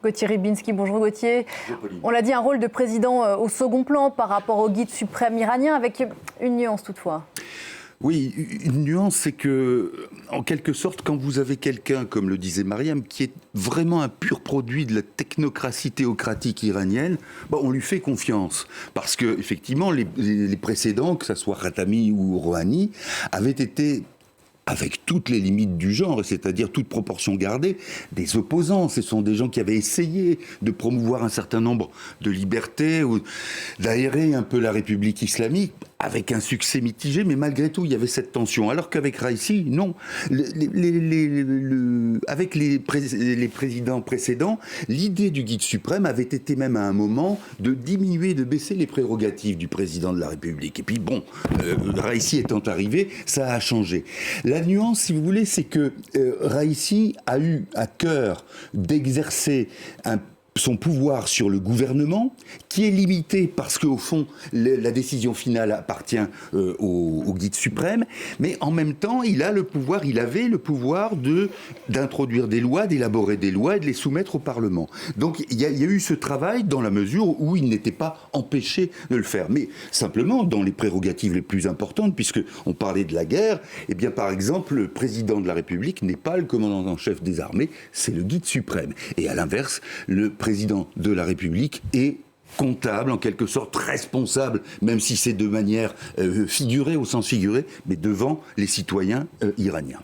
Gauthier Rybinski, bonjour Gauthier. Bonjour, on l'a dit, un rôle de président au second plan par rapport au guide suprême iranien, avec une nuance toutefois. Oui, une nuance, c'est que, en quelque sorte, quand vous avez quelqu'un, comme le disait Mariam, qui est vraiment un pur produit de la technocratie théocratique iranienne, on lui fait confiance. Parce que, effectivement, les précédents, que ce soit Khatami ou Rouhani, avaient été, avec toutes les limites du genre, c'est-à-dire toute proportion gardée, des opposants. Ce sont des gens qui avaient essayé de promouvoir un certain nombre de libertés ou d'aérer un peu la République islamique, avec un succès mitigé, mais malgré tout, il y avait cette tension. Alors qu'avec Raïssi, non. Avec les présidents précédents, l'idée du guide suprême avait été même à un moment de diminuer, de baisser les prérogatives du président de la République. Et puis bon, Raïssi étant arrivé, ça a changé. La nuance, si vous voulez, c'est que Raïssi a eu à cœur d'exercer son pouvoir sur le gouvernement, qui est limité parce qu'au fond, la décision finale appartient au guide suprême, mais en même temps, il avait le pouvoir d'introduire des lois, d'élaborer des lois et de les soumettre au Parlement. Donc il y a eu ce travail dans la mesure où il n'était pas empêché de le faire. Mais simplement, dans les prérogatives les plus importantes, puisqu'on parlait de la guerre, eh bien par exemple, le président de la République n'est pas le commandant en chef des armées, c'est le guide suprême. Et à l'inverse, le président de la République est comptable, en quelque sorte responsable, même si c'est de manière figurée, au sens figuré, mais devant les citoyens iraniens.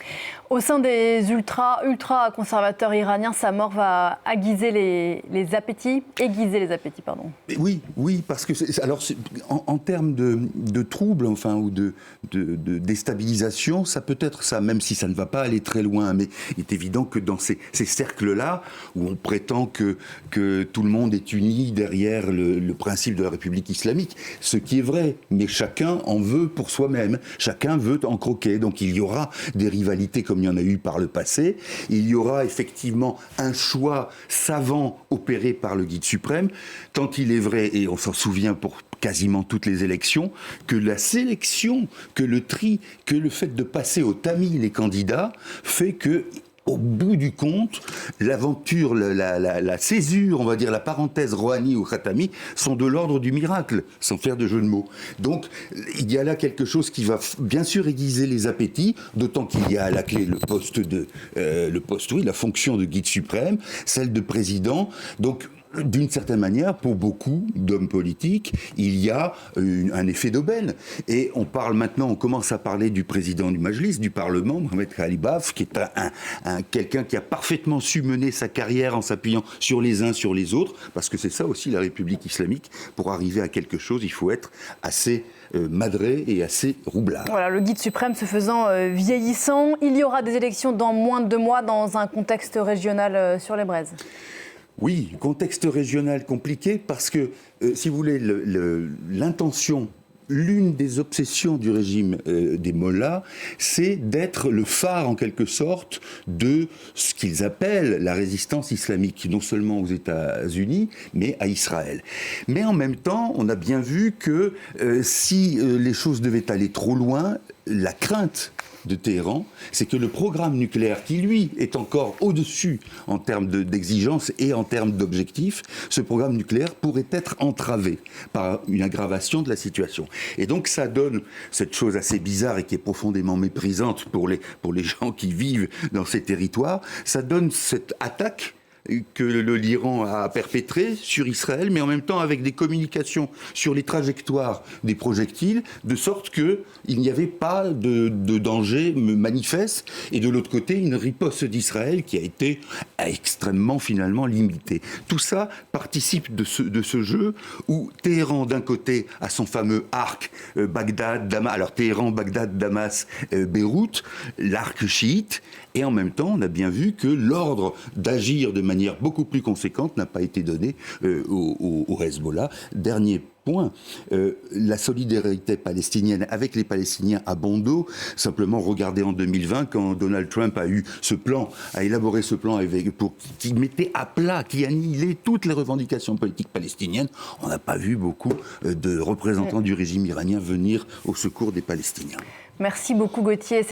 Au sein des ultra-conservateurs iraniens, sa mort va aiguiser les appétits. Oui, parce que en termes de troubles, enfin, ou de déstabilisation, ça peut être ça, même si ça ne va pas aller très loin. Mais il est évident que dans ces cercles-là, où on prétend que tout le monde est uni derrière le principe de la République islamique, ce qui est vrai, mais chacun en veut pour soi-même, chacun veut en croquer. Donc il y aura des rivalités comme il y en a eu par le passé. Il y aura effectivement un choix savant opéré par le guide suprême, tant il est vrai, et on s'en souvient pour quasiment toutes les élections, que la sélection, que le tri, que le fait de passer au tamis les candidats fait que, au bout du compte, l'aventure, la césure, on va dire la parenthèse Rouhani ou Khatami sont de l'ordre du miracle, sans faire de jeu de mots. Donc il y a là quelque chose qui va bien sûr aiguiser les appétits, d'autant qu'il y a à la clé la fonction de guide suprême, celle de président. Donc d'une certaine manière, pour beaucoup d'hommes politiques, il y a un effet d'aubaine. Et on commence à parler du président du Majlis, du Parlement, Mohamed Khalibaf, qui est quelqu'un qui a parfaitement su mener sa carrière en s'appuyant sur les uns, sur les autres, parce que c'est ça aussi la République islamique. Pour arriver à quelque chose, il faut être assez madré et assez roublard. Voilà, le guide suprême se faisant vieillissant, il y aura des élections dans moins de 2 mois dans un contexte régional sur les braises. Oui, contexte régional compliqué parce que, si vous voulez, l'intention, l'une des obsessions du régime des mollahs, c'est d'être le phare, en quelque sorte, de ce qu'ils appellent la résistance islamique, non seulement aux États-Unis, mais à Israël. Mais en même temps, on a bien vu que si les choses devaient aller trop loin, la crainte de Téhéran, c'est que le programme nucléaire, qui lui est encore au-dessus en termes d'exigence et en termes d'objectifs, ce programme nucléaire pourrait être entravé par une aggravation de la situation. Et donc ça donne cette chose assez bizarre et qui est profondément méprisante pour les gens qui vivent dans ces territoires, ça donne cette attaque que l'Iran a perpétré sur Israël, mais en même temps avec des communications sur les trajectoires des projectiles, de sorte qu'il n'y avait pas de danger manifeste, et de l'autre côté, une riposte d'Israël qui a été extrêmement finalement limitée. Tout ça participe de ce jeu où Téhéran, d'un côté, a son fameux arc Bagdad, Damas, alors Téhéran, Bagdad, Damas, Beyrouth, l'arc chiite, et en même temps, on a bien vu que l'ordre d'agir de manière beaucoup plus conséquente n'a pas été donné au Hezbollah. Dernier point, la solidarité palestinienne avec les Palestiniens a bon dos. Simplement, regardez en 2020, quand Donald Trump a élaboré ce plan qui mettait à plat, qui annihilait toutes les revendications politiques palestiniennes, on n'a pas vu beaucoup de représentants du régime iranien venir au secours des Palestiniens. Merci beaucoup Gauthier.